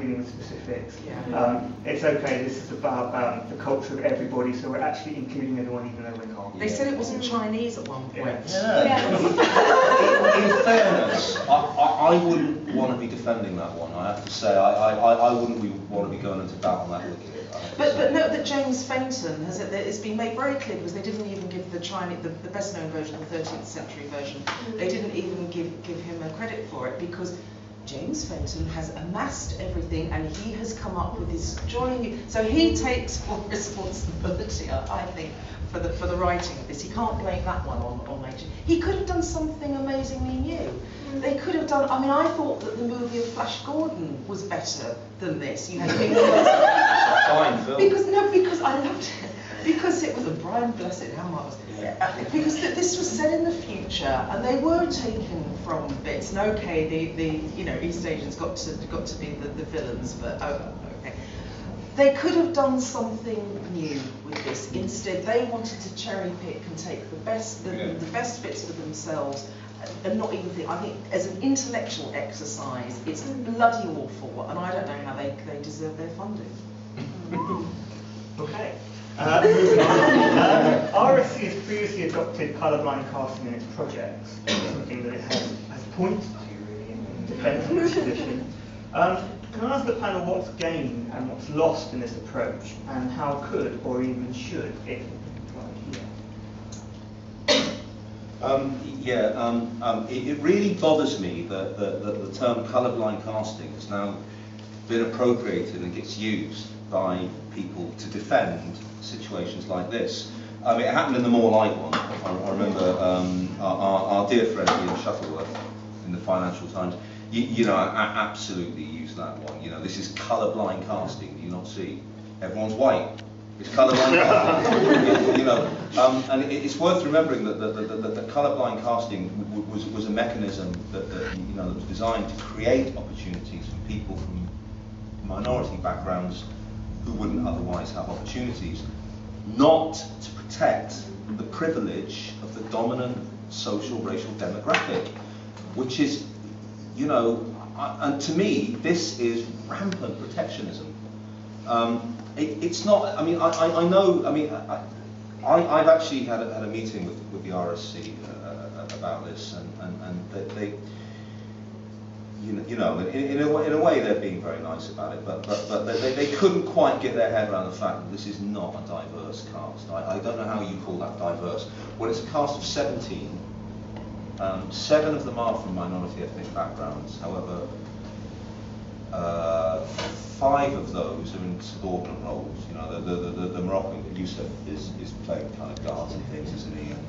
dealing with specifics. Yeah. It's okay, this is about the culture of everybody, so we're actually including everyone even though we're not. They said it wasn't Chinese at one point. In fairness, I wouldn't want to be defending that one. I have to say, I wouldn't want to be going into battle on that wicket. But note that James Fenton it's been made very clear, because they didn't even give the Chinese, the best known version, the 13th century version, they didn't even give him a credit for it, because James Fenton has amassed everything and he has come up with his joining. So he takes full responsibility, I think, for the writing of this. He can't blame that one on nature. He could have done something amazingly new. They could have done. I mean, I thought that the movie of Flash Gordon was better than this. You had fine film. Because I loved it. Because it was a Brian Blessed, how much? Because this was set in the future, and they were taken from bits. And okay, the East Asians got to be the villains, but okay. They could have done something new with this. Instead, they wanted to cherry pick and take the best bits for themselves, and not even think. I think as an intellectual exercise, it's bloody awful, and I don't know how they deserve their funding. Okay. Moving on. RSC has previously adopted colourblind casting in its projects, something that it has pointed to really in defence of its position. Can I ask the panel what's gained and what's lost in this approach, and how could or even should it apply here? It really bothers me that the term colourblind casting has now been appropriated and gets used by people to defend situations like this. It happened in the More Light one. I remember our dear friend Ian Shuttleworth in the Financial Times. I absolutely used that one. This is colourblind casting. Do you not see? Everyone's white. It's colourblind casting. And it's worth remembering that colourblind casting was a mechanism that was designed to create opportunities for people from minority backgrounds who wouldn't otherwise have opportunities, not to protect the privilege of the dominant social racial demographic, which is, and to me, this is rampant protectionism. It's not. I mean, I know. I mean, I've actually had a meeting with the RSC about this, and they. In a way they're being very nice about it, but they couldn't quite get their head around the fact that this is not a diverse cast. I don't know how you call that diverse. When it's a cast of 17, 7 of them are from minority ethnic backgrounds. However, 5 of those are in subordinate roles. The Moroccan Yusuf is playing kind of guards and things, isn't he? And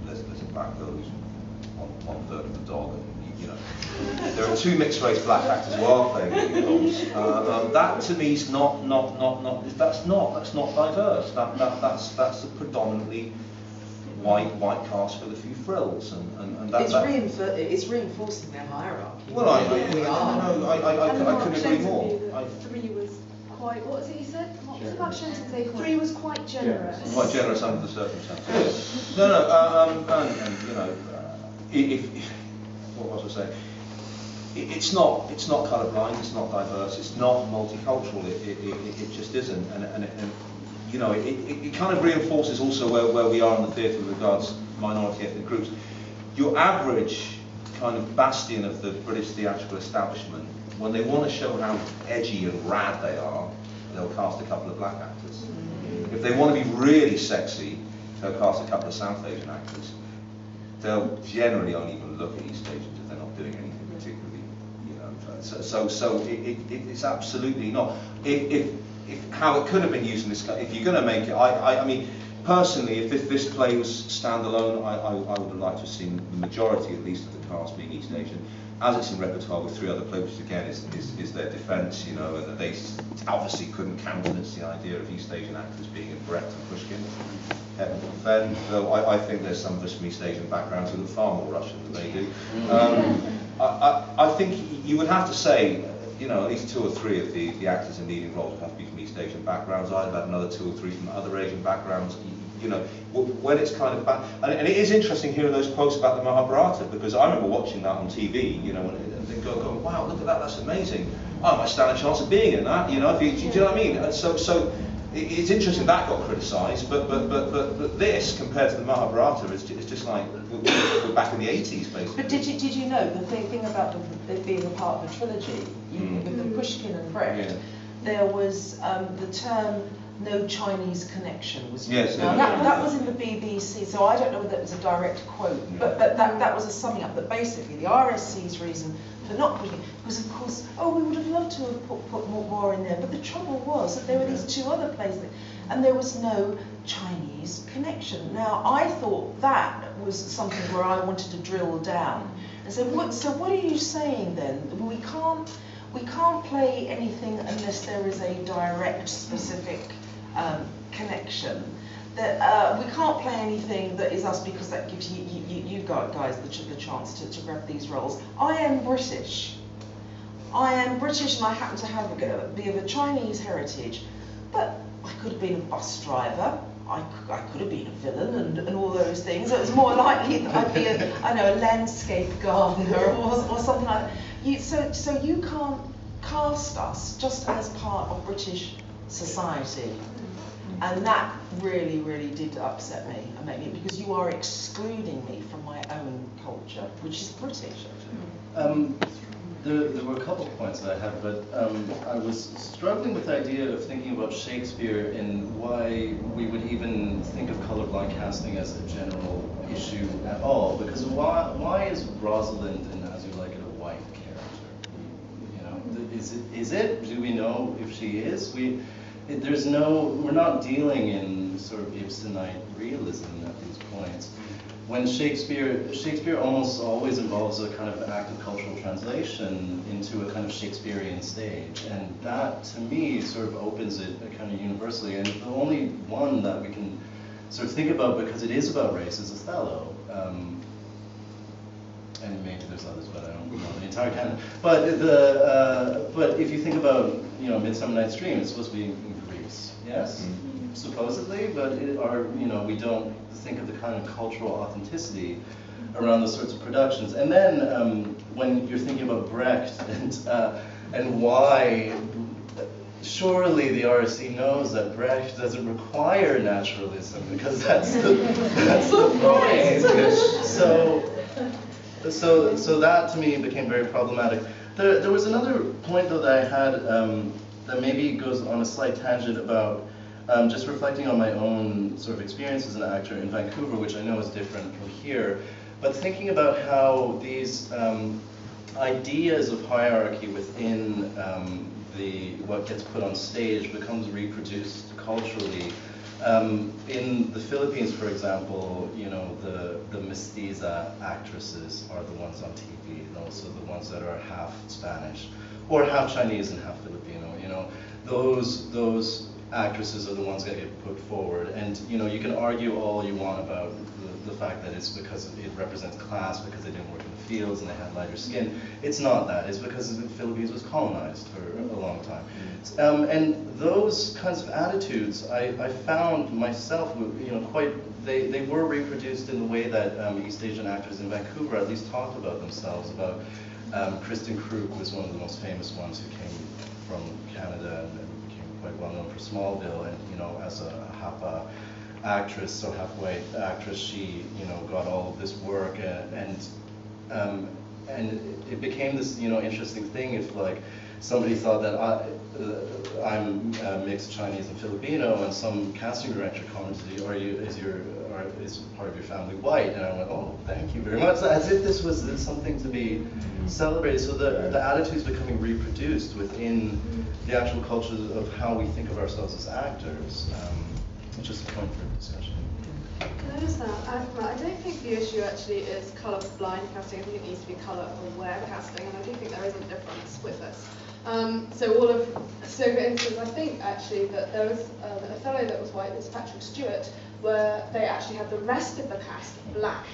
there's a black girl who's one third of the dog. There are 2 mixed race black actors who are playing leading roles. That to me is not that's not diverse. That's a predominantly white cast with a few frills, and it's reinforcing their hierarchy. Well, I couldn't agree more. 3 was quite. What was it you said? What was about Shenton? 3 was quite generous. Quite generous under the circumstances. If what was I saying? It's not colourblind. It's not diverse. It's not multicultural. It just isn't. And it kind of reinforces also where we are in the theatre with regards to minority ethnic groups. Your average kind of bastion of the British theatrical establishment, when they want to show how edgy and rad they are, they'll cast a couple of black actors. If they want to be really sexy, they'll cast a couple of South Asian actors. They'll generally only even look at East Asians if they're not doing anything particularly, So it's absolutely not. If how it could have been used in this, if you're going to make it, I mean, personally, if this play was standalone, I would have liked to have seen the majority, at least, of the cast being East Asian. As it's in repertoire with 3 other plays, which again is their defence, and that they obviously couldn't countenance the idea of East Asian actors being in Brecht and Pushkin. Heaven forfend, though I think there's some of us from East Asian backgrounds who look far more Russian than they do. I think you would have to say, at least 2 or 3 of the actors in leading roles would have to be from East Asian backgrounds. I'd have had another 2 or 3 from other Asian backgrounds. You know, when it's kind of back, and it is interesting hearing those quotes about the Mahabharata, because I remember watching that on TV, you know, and then going, wow, look at that, that's amazing. I might stand a chance of being in that, you know, do you know what I mean? And so it's interesting that got criticised, but this compared to the Mahabharata is just like we're back in the 80s basically. But did you know the thing about it being a part of a trilogy, with the Pushkin and Brecht, there was the term no Chinese connection was used. Now that was in the BBC, so I don't know whether it was a direct quote, but that was a summing up. That basically the RSC's reason for not putting it was, of course, we would have loved to have put more in there, but the trouble was that there were these two other places, and there was no Chinese connection. Now I thought that was something where I wanted to drill down and say, what are you saying then? We can't play anything unless there is a direct, specific connection. That we can't play anything that is us because that gives you guys the chance to grab these roles. I am British. And I happen to be of a Chinese heritage, but I could have been a bus driver. I could have been a villain and all those things. It was more likely that I'd be a landscape gardener or something like that. So you can't cast us just as part of British society. And that really, really did upset me and make me, because you are excluding me from my own culture, which is British. There were a couple of points that I had, but I was struggling with the idea of thinking about Shakespeare and why we would even think of colorblind casting as a general issue at all. Because why is Rosalind in As You Like It a white character? You know, is it? Do we know if she is? We're not dealing in sort of Ibsenite realism at these points. When Shakespeare almost always involves a kind of active cultural translation into a kind of Shakespearean stage, and that to me sort of opens it kind of universally. And the only one that we can sort of think about, because it is about race, is Othello. And maybe there's others, but I don't know the entire canon. But if you think about, you know, Midsummer Night's Dream, it's supposed to be in Greece, yes, supposedly, but we don't think of the kind of cultural authenticity around those sorts of productions. And then when you're thinking about Brecht and why, surely the RSC knows that Brecht doesn't require naturalism, because that's the point. So that to me became very problematic. There was another point though that I had that maybe goes on a slight tangent about just reflecting on my own sort of experience as an actor in Vancouver, which I know is different from here, but thinking about how these ideas of hierarchy within what gets put on stage becomes reproduced culturally. In the Philippines, for example, you know, the mestiza actresses are the ones on TV, and also the ones that are half Spanish or half Chinese and half Filipino. You know, those actresses are the ones that get put forward, and you know, you can argue all you want about the fact that it's because it represents class, because they didn't work in the fields and they had lighter skin. It's not that. It's because the Philippines was colonized for a long time. And those kinds of attitudes, I found myself, you know, they were reproduced in the way that East Asian actors in Vancouver at least talked about themselves. About Kristen Krug was one of the most famous ones who came from Canada and became quite well known for Smallville, and you know, as a Hapa actress, so half-white actress, she, you know, got all of this work, and it became this, you know, interesting thing if like somebody thought that I'm mixed Chinese and Filipino, and some casting director commented, is part of your family white? And I went, oh, thank you very much, as if this was something to be celebrated. So the attitudes becoming reproduced within the actual culture of how we think of ourselves as actors. Just a point for discussion. Can I just add, I don't think the issue actually is colour blind casting. I think it needs to be colour aware casting, and I do think there is a difference with this. So for instance, I think actually that there was a fellow that was white, was Patrick Stewart, where they actually had the rest of the cast black.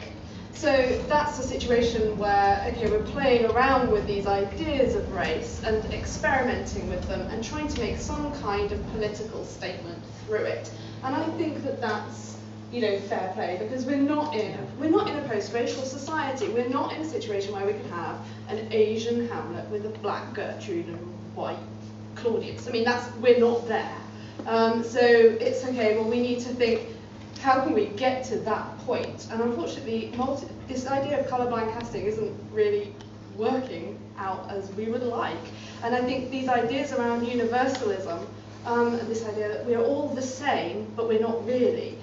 So that's a situation where, okay, we're playing around with these ideas of race and experimenting with them and trying to make some kind of political statement through it. And I think that that's fair play, because we're not in a post-racial society. We're not in a situation where we can have an Asian Hamlet with a black Gertrude and white Claudius. I mean, we're not there. So it's okay. Well, we need to think, how can we get to that point? And unfortunately, this idea of colourblind casting isn't really working out as we would like. And I think these ideas around universalism, and this idea that we are all the same, but we're not really,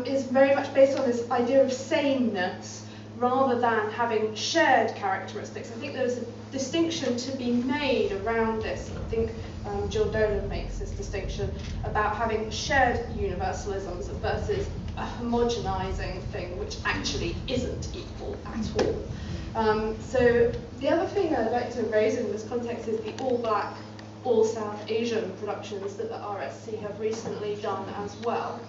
is very much based on this idea of sameness rather than having shared characteristics. I think there's a distinction to be made around this. I think Jill Dolan makes this distinction about having shared universalisms versus a homogenizing thing which actually isn't equal at all. So the other thing I'd like to raise in this context is the all-black, all-South Asian productions that the RSC have recently done as well.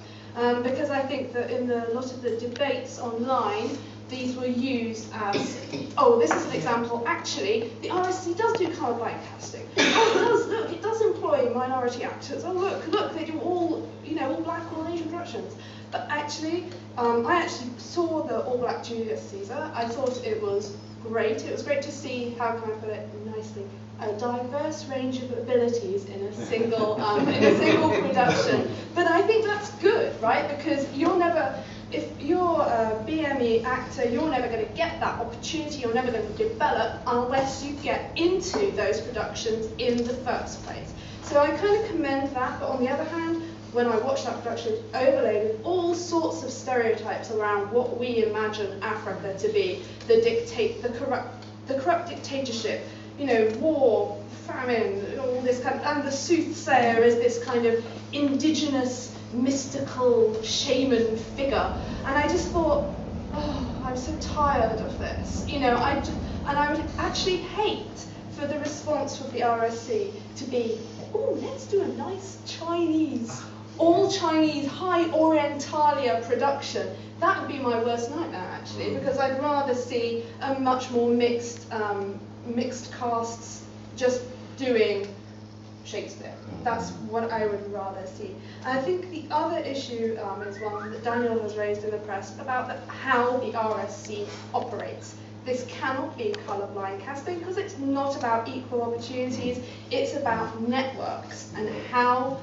Because I think that in a lot of the debates online, these were used as, oh, this is an example. Actually, the RSC does do colourblind casting. Oh, it does. Look, it does employ minority actors. Oh, look, they do all black, all Asian productions. But actually, I actually saw the all black Julius Caesar. I thought it was great. It was great to see, how can I put it nicely, a diverse range of abilities in a single production. But I think that's good, right? Because if you're a BME actor, you're never going to get that opportunity, you're never going to develop unless you get into those productions in the first place. So I kind of commend that, but on the other hand, when I watched that production, it's overlaid with all sorts of stereotypes around what we imagine Africa to be, the corrupt dictatorship, war, famine, all this kind of, and the soothsayer is this kind of indigenous mystical shaman figure, and I just thought, oh, I'm so tired of this, and I would actually hate for the response from the RSC to be, oh, let's do a nice Chinese, all Chinese, high Orientalia production. That would be my worst nightmare actually, because I'd rather see a much more mixed casts just doing Shakespeare. That's what I would rather see. And I think the other issue is one that Daniel has raised in the press about how the RSC operates. This cannot be colourblind casting because it's not about equal opportunities, it's about networks and how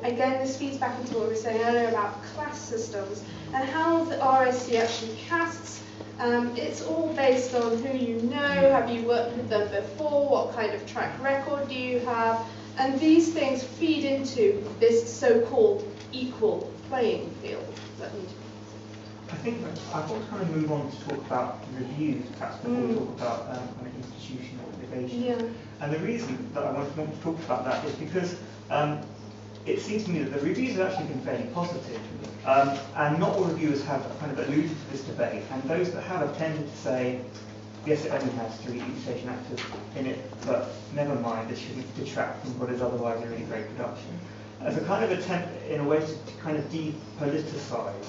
again, this feeds back into what we were saying earlier about class systems and how the RSC actually casts. It's all based on who you know, have you worked with them before, what kind of track record do you have, and these things feed into this so-called equal playing field that need to be. I think I want to kind of move on to talk about reviews, perhaps before we talk about kind of institutional innovation. Yeah. And the reason that I want to talk about that is because it seems to me that the reviews have actually been fairly positive, and not all reviewers have kind of alluded to this debate, and those that have tended to say, yes, it only has 3 East Asian actors in it, but never mind, this shouldn't detract from what is otherwise a really great production. As a kind of attempt, in a way, to kind of depoliticize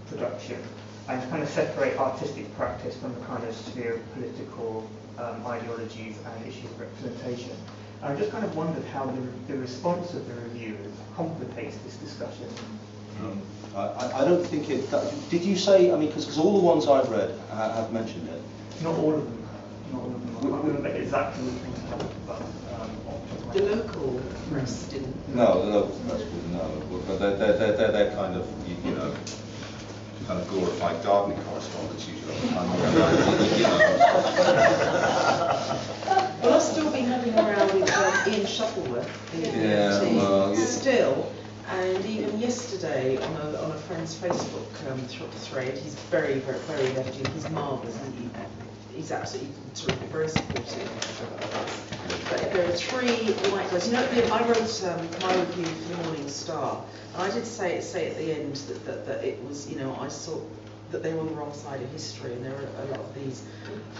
production and kind of separate artistic practice from the kind of sphere of political ideologies and issues of representation. And I just kind of wondered how the response of the reviewers complicates this discussion. I don't think it. Did you say? I mean, because all the ones I've read have mentioned it. Not all of them. Not all of them. I can't remember exactly which ones have it, but the local press didn't. No, the local press wouldn't know. But they're kind of kind of glorified gardening correspondence usually. Well, I've still been having around with Ian Shuttleworth in the team still, and even yesterday on a friend's Facebook thread, he's very, very, very lefty. He's marvellous. He's absolutely terrific, very supportive of us. But there are 3 white guys. I wrote my review for the Morning Star, and I did say at the end that it was, I saw that they were on the wrong side of history, and there are a lot of these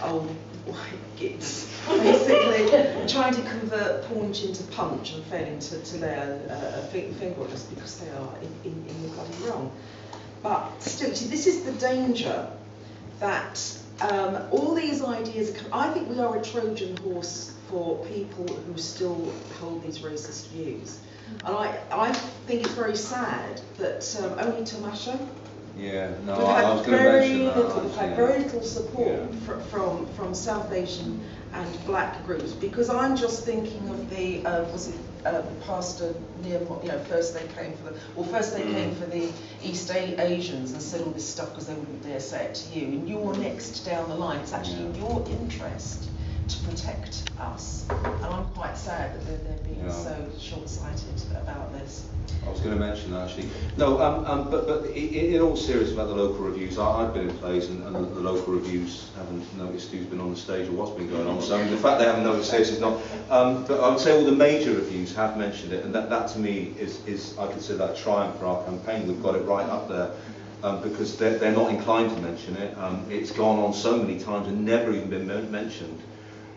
old white gits basically trying to convert paunch into punch and failing to lay a finger on us because they are in the bloody wrong. But still, see, this is the danger that all these ideas I think we are a Trojan horse for people who still hold these racist views. And I think it's very sad that only Tamasha. Yeah, no, We've I had was going to very mention that. little, we've had very little support Yeah. from South Asian and black groups, because I'm just thinking of the pastor near, first they came for the East Asians and said all this stuff because they wouldn't dare say it to you, and you're next down the line. It's actually in your interest to protect us, and I'm quite sad that they're being so short-sighted about this. I was going to mention that actually. No, but in all seriousness about the local reviews, I've been in plays and the local reviews haven't noticed who's been on the stage or what's been going on. So the fact they haven't noticed this is not. But I would say all the major reviews have mentioned it, and that to me is I consider that a triumph for our campaign. We've got it right up there. Because they're not inclined to mention it. It's gone on so many times and never even been mentioned.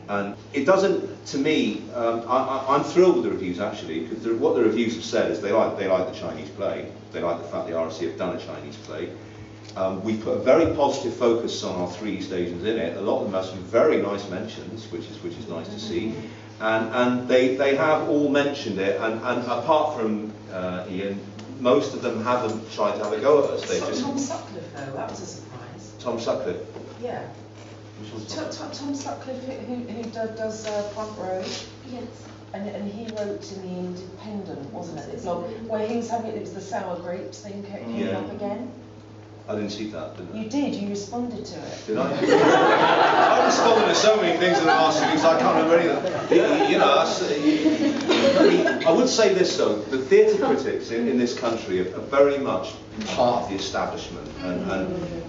And it doesn't, to me, I'm thrilled with the reviews actually, because what the reviews have said is they like the Chinese play, they like the fact the RSC have done a Chinese play. We put a very positive focus on our 3 East Asians in it. A lot of them have some very nice mentions, which is nice to see. And they have all mentioned it, and apart from Ian, most of them haven't tried to have a go at us. Tom Sutcliffe though, that was a surprise. Tom Sutcliffe? Yeah. Tom Sutcliffe, who does Front Row. Yes. And he wrote in the Independent, wasn't it? The blog where he was having it was the sour grapes thing came up again. I didn't see that, didn't I? You did. You responded to it. Did I? I responded to so many things in the last 2 weeks. I can't remember any of them. You know, I would say this though: the theatre critics in this country are very much part of the establishment,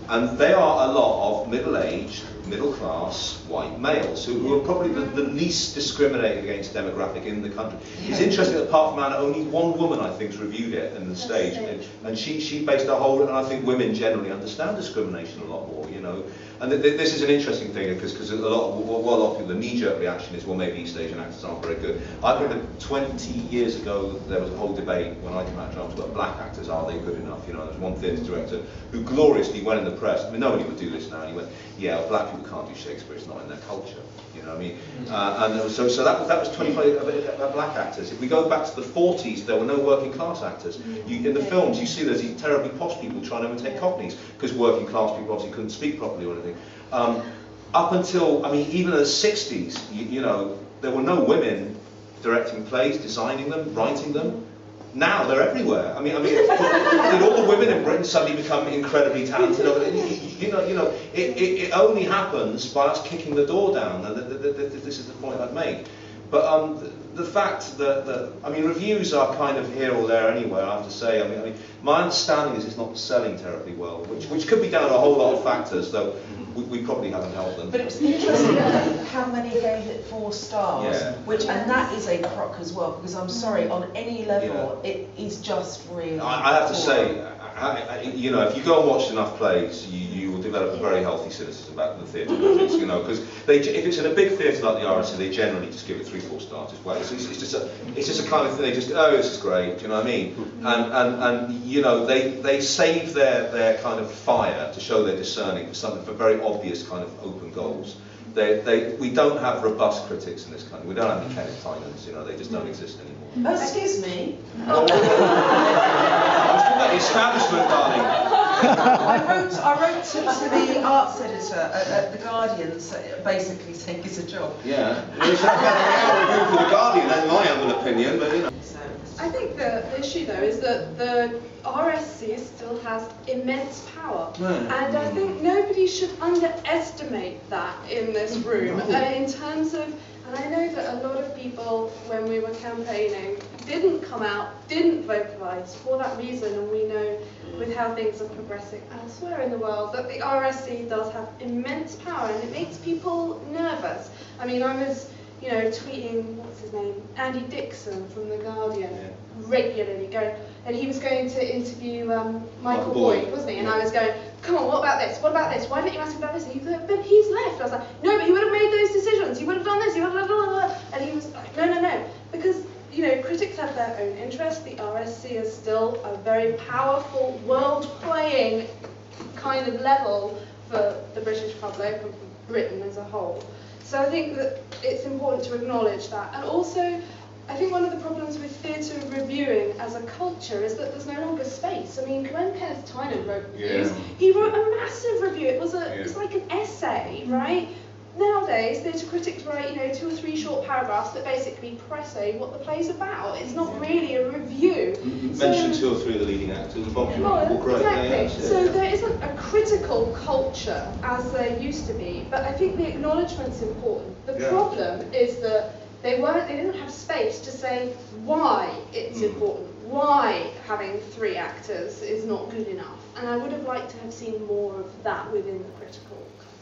and they are a lot of middle-aged, middle-class white males who are probably the least discriminated against demographic in the country. It's interesting that apart from Anna, only one woman I think's reviewed it in the stage, and she based her whole, and I think women generally understand discrimination a lot more, you know. And this is an interesting thing because a lot of people, the knee-jerk reaction is, well, maybe East Asian actors aren't very good. I think that 20 years ago there was a whole debate when I came out of drama about black actors, are they good enough? You know, there's one theatre director who gloriously went in the press. I mean, nobody would do this now. And he went, yeah, black people can't do Shakespeare. It's not in their culture. You know what I mean? And so that was 25 black actors. If we go back to the 40s, there were no working class actors. In the films, you see there's these terribly posh people trying to imitate Cockneys because working class people obviously couldn't speak properly or anything. Up until, I mean, even in the 60s, you know, there were no women directing plays, designing them, writing them. Now they're everywhere. I mean, did all the women in Britain suddenly become incredibly talented? You know, it only happens by us kicking the door down, and this is the point I'd make. But the fact that I mean, reviews are kind of here or there anyway. I have to say. I mean, my understanding is it's not selling terribly well, which could be down to a whole lot of factors, though. We probably haven't helped them. But it was interesting how many gave it 4 stars, yeah. And that is a crock as well, because I'm sorry, on any level, it is just really I have to say, you know, if you go and watch enough plays, you will develop a very healthy cynicism about the theatre critics, you know, because if it's in a big theatre like the RSC, they generally just give it 3-4 stars as well. It's just a kind of thing. They just, oh, this is great. Do you know what I mean? And you know, they save their kind of fire to show they're discerning for something, for very obvious kind of open goals. We don't have robust critics in this country. We don't have any Kenneth Tynans, you know, they just don't exist anymore. Excuse me. I was talking about the establishment, darling. I wrote to the arts editor at The Guardian, basically saying it's a job. Yeah. Well, you should have had a review for The Guardian, in my humble opinion, but you know. I think the issue though is that the RSC still has immense power, and I think nobody should underestimate that in this room. In terms of, and I know that a lot of people, when we were campaigning, didn't come out, didn't vocalise for that reason, and we know with how things are progressing elsewhere in the world that the RSC does have immense power, and it makes people nervous. I mean, I was, you know, tweeting, what's his name, Andy Dixon from The Guardian, regularly going, and he was going to interview Michael Boyd, wasn't he? And I was going, come on, what about this? What about this? Why didn't you ask him about this? And he was like, but he's left. I was like, no, but he would have made those decisions. He would have done this. He would have done that. And he was like, no, because, you know, critics have their own interests. The RSC is still a very powerful, world-playing kind of level for the British public and for Britain as a whole. So I think that it's important to acknowledge that. And also, I think one of the problems with theatre reviewing as a culture is that there's no longer space. I mean, when Kenneth Tynan wrote reviews, he wrote a massive review. It was like an essay, right? Nowadays, theatre critics write, 2 or 3 short paragraphs that basically press-a what the play's about. It's not really a review. Mention 2 or 3 of the leading actors. Bob's well, great. Exactly. So there isn't a critical culture as there used to be, but I think the acknowledgement's important. The problem is that they didn't have space to say why it's important, why having 3 actors is not good enough. And I would have liked to have seen more of that within the critical culture.